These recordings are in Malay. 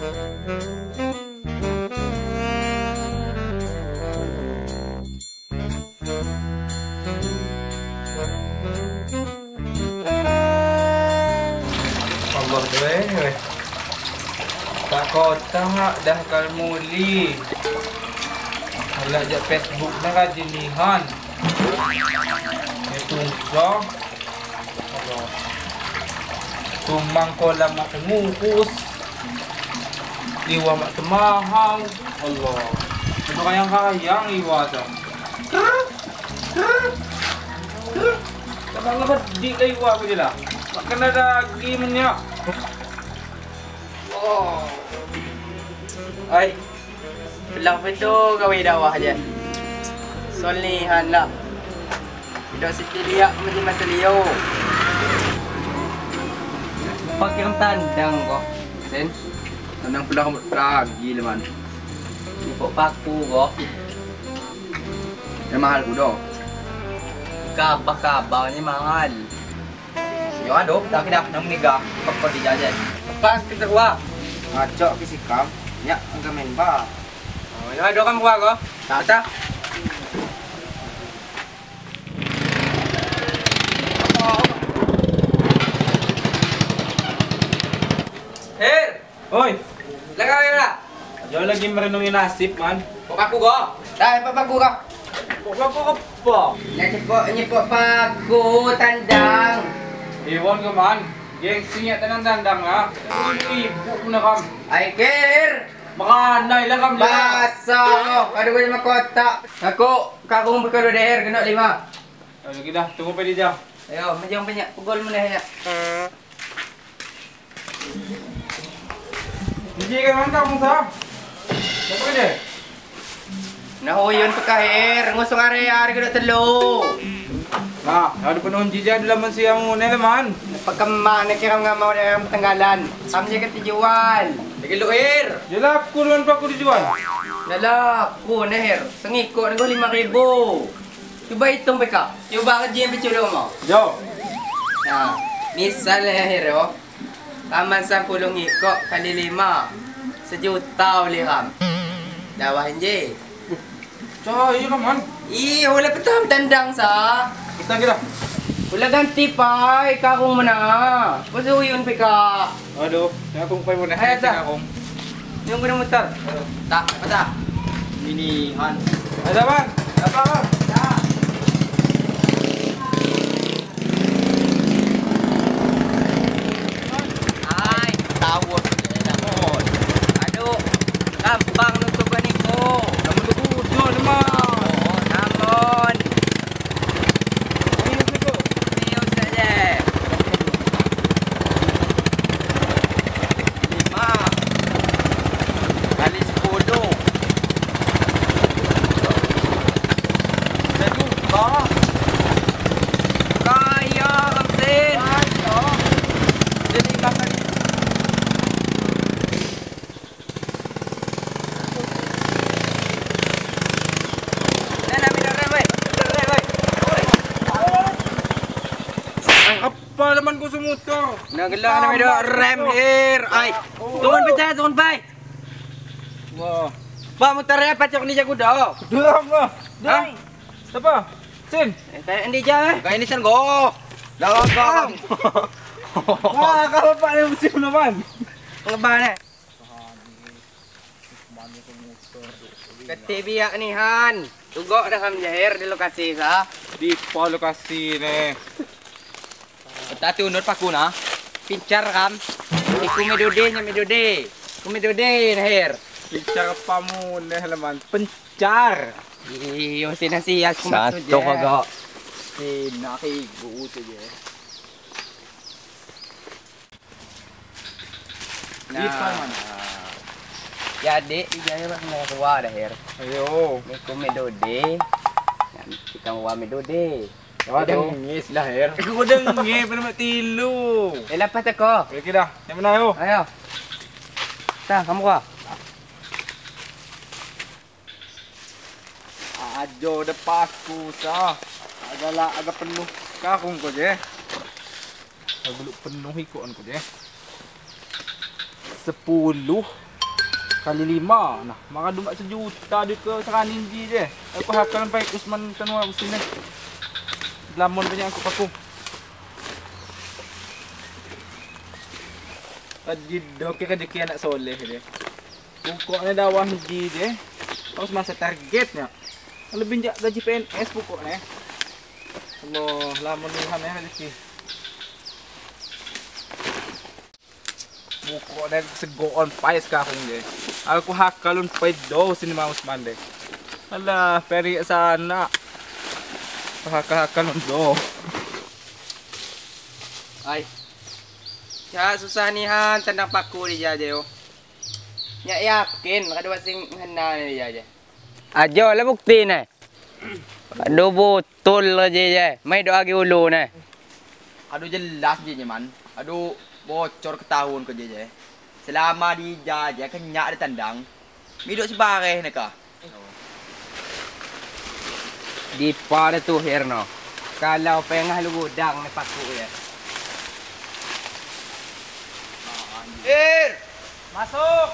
Allah doe. Tak kota dah kalmuli. Alah je Facebook na rajinihan. Itu so. Allah. Tumang kolam mak ngukus. Iwa mak temahang. Allah. Ano kayang kayang iwa to? Kapag nga di kayo iwa ko dila. Makan na lagi man niya. Oh. Ay. Belang pa ito gawin daw aja. Solihan lah. Tidak setiap macam macam liu. Pakai tandang ko. Sen. Tandang pula kamu lagi leman. Ipo paku ko. Yang mahal ko do. Kaba ni mahal. Yo ado, dah kita nang niga pagko di jajan. Pas kita gua. Ngaco kisikam. Ya, ang main ba. Oh, yung ado kan gua ko. Tata. Her, oi. Lagay na. Yo lagi merenungi nasib man. Kok aku go. Dai papaku ko. Kok apa? Nyepo paku tandang. Iwan ka man. Gengsinya tanang dandang ha. Ibu na kam. Ay ker. Makanay lang kam dyan. Baso. Kado ko yung makota. Ako, kakong bukado der, gano 5. Lagi dah, tunggu pa di dyan. Ayo, majang banyak. Pugol mo na ya. Hindi ka man ka kung sa. Sapa ka dyan? Nahuyon pa ka her. Ngusong ari-ari gano 3. Nah, ada penuh jijak dalam siang muna naman. Pagkama, nakiram nga mo na yung tanggalan. Samsya ka tijual. Nagilo her. Jalap kulon pa ko dijual. Lalak, ko na her. Sangiko, nag 5,000. Coba itong pa ka. Coba ka dyan pichulo mo. Jo. Nah, misal ya her oh. Taman 10 iko, kali 5. Sejuta uli kam. Dawahin je. Cahaya ka man. Ih, wala pa tam tandang sa. Kita. Wala ganti pa, ikakong mo na. Pasuyon pa ka. Aduh, akong pay mo na. Ay, ata. Akong. Yung ko na motor. Tak, pata. Minihan. Ada man. Apa ka? Tak. Ay, tawag na naman. Aduh, gampang nutugan ko. Namun dugo naman. Oo, naman. Ayos ko. Ayos na dyan. 5 kali 10. Sejuta. Kaya, Kamsin. Jadi makan. Apa naman ko sumuto? Nagala na may rem here. Ay, tungon pa dyan, tungon pa. Wah. Pa, magtaraya pa tiyok ni Jago daw. Duram mo. Dai. Siapa? Sin. Kaya hindi dyan. Kaya ini san go. Lawag ka. Wah, kalau pa na musim naman. Ang ba na? Katibiyak ni Han. Tugo na kami here di lokasi sa. Di pa lokasi ne. Tati unod pa ko na. Pincar kam. Ikumidode niya midode. Kumidode na here. Bicara pa muna naman. Pencar. Yung sinasiyas ko Santo kaga. Nakigo siya. Di pa man. Jadi, ijaya ba mga kuwa na here. Ayo. May kumidode. Yan, ikang wa midode. Wadang ngis lah her. Aku wadang ngis pa naman tilo. Lapat ako. Oke dah. Yang mana ayo? Ayo. Ta, kamu ka. Ajo depasku sa. Agak penuh kakung ko je. Agak penuh ikuan ko je. 10 kali 5. Nah, maka dumak 1 juta dia ke seranin je. Aku hakalan baik Usman Tanwa sini. Lamon banyak aku. Tadi okey rezeki anak soleh dia. Pokoknya dakwah haji dia. Harus masa targetnya. Lebih jak gaji PNS pokoknya. Allah, lamon Tuhan ya rezeki. Pokoknya segoon pai sekarang je. Aku hakalun pai do sini mau Usman deh. Alah, peri sana. Hakalun do. Ay. Ya susah ni han tandang paku di aja yo. Nyak yakin kada sing hena ni aja. Ajo lah bukti ni. Aduh betul aja je. Mai doa gi ulu ni. Aduh jelas je nyaman. Aduh bocor ketahuan ke je. Selama di jaja kenyak dia tandang. Miduk sebareh nak. Di pada tu Herno. Kalau pengah lu gudang ni paku ya. Masuk.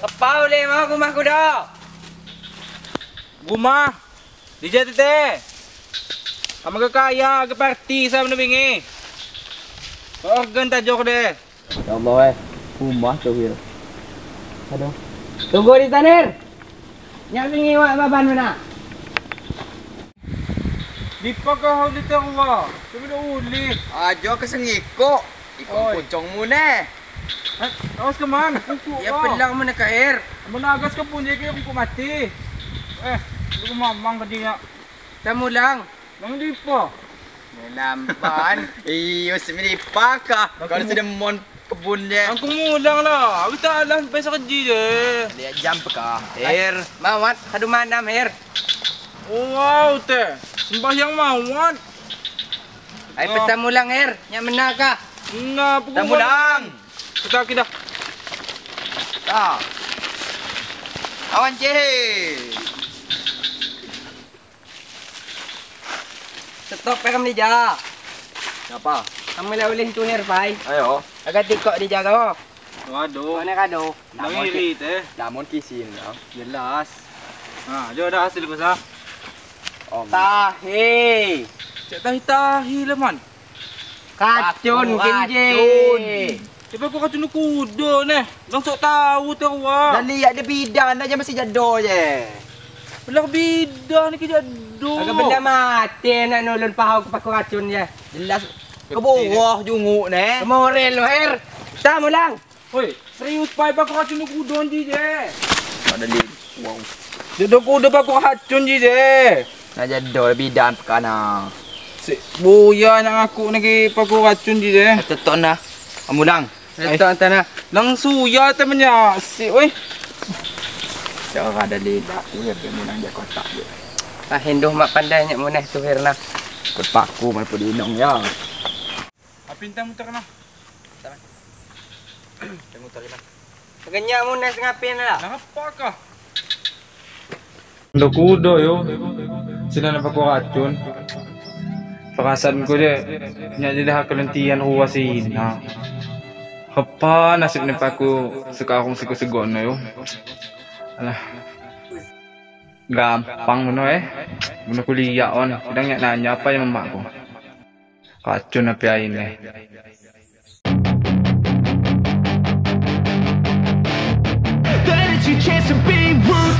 Apa boleh mau rumahku dah? Rumah. Di jati teh. Kamu ke kaya ke parti saya benda bingi. Organ tajok deh. Ya Allah rumah tu Hir. Aduh. Tunggu di tanir. Nyak bingi wak baban mana? Di pakah di terwa. Kami dah uli. Ajo kesengiko. Ikon pocong mu ne. Awas ke man? Kuku. Ya pelang mana ke Hir? Menagas ke pun je ke kuku mati. Lu mamang ke dia. Tamu lang. Nang di pa. Melampan. Iyo semilipaka. Kalau sudah mon kebun je. Aku mulang lah. Aku tak lah sampai sekerja je. Lihat jam peka. Hir, mawat kadu mandam Hir. Wow teh. Sembahyang mawat. Ai petamu lang Hir. Nyak menaka. Nah, pukul Tamulang. kita. Tak. Awan je. Stop peram ni ja. Apa? Kamu lah boleh tu Hir pai. Ayo. Agak tikok di jaga. Waduh. Mana kado? Nangiri teh. Namun kisin. Jelas. Ha, jom dah hasil besar. Tahi. Cak tahi lah man. Kacun kinje. Cepat kau kacun kuda ni. Langsung tahu terwa. Dan lihat dia bidan aja masih jado je. Belah bidan ni ke jadu. Agak benda mati nak nulun pahau ke paku racun je. Jelas keboroh junguk ni. Kemorel lo Hir. Tamu lang. Oi, serius pai paku racun kuda ni je. Ada li. Wow. Jadu kuda paku racun je. Nak jado bidan pekana. Buya nak aku nak paku racun je. Tetok nah. Amulang. Letak tanah. Langsung ya temannya. Si oi. Cara ada lidah tu ya pemunang dia kotak je. Ah hinduh mak pandai nyak muneh tu Hir nah. Berpaku mai pun dinong ya. Apintang muter nah. Tengok tadi mah. Genyak muneh ngapin lah. Nak apakah? Untuk kuda yo. Sila na paku racun. Perasaan ko je. Nya jadi hak kelentian ruas ina. Apa nasib ni paku sekarang sego-segon yo. Alah. Gampang benar Benar kuliah on. Kadang nak nanya apa yang mamak ko. Racun apa ini?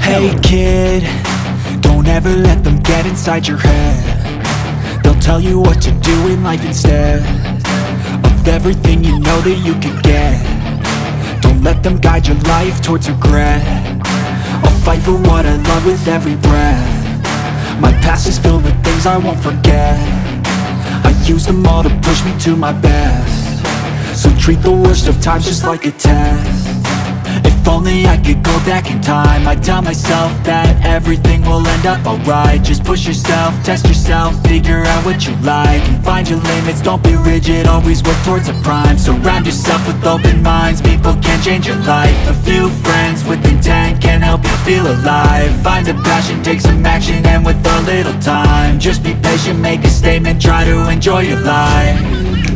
Hey kid, don't ever let them get inside your head. They'll tell you what to do in life instead of everything you know that you could get. Don't let them guide your life towards regret. I'll fight for what I love with every breath. My past is filled with things I won't forget. I use them all to push me to my best. So treat the worst of times just like a test. If only I could go back in time, I'd tell myself that everything will end up alright. Just push yourself, test yourself, figure out what you like, and find your limits, don't be rigid, always work towards a prime. Surround yourself with open minds, people can change your life. A few friends with intent can help you feel alive. Find a passion, take some action, and with a little time, just be patient, make a statement, try to enjoy your life.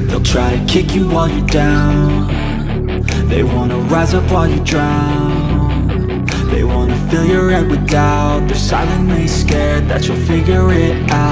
They'll try to kick you while you're down. They wanna rise up while you drown. They wanna fill your head with doubt. They're silently scared that you'll figure it out.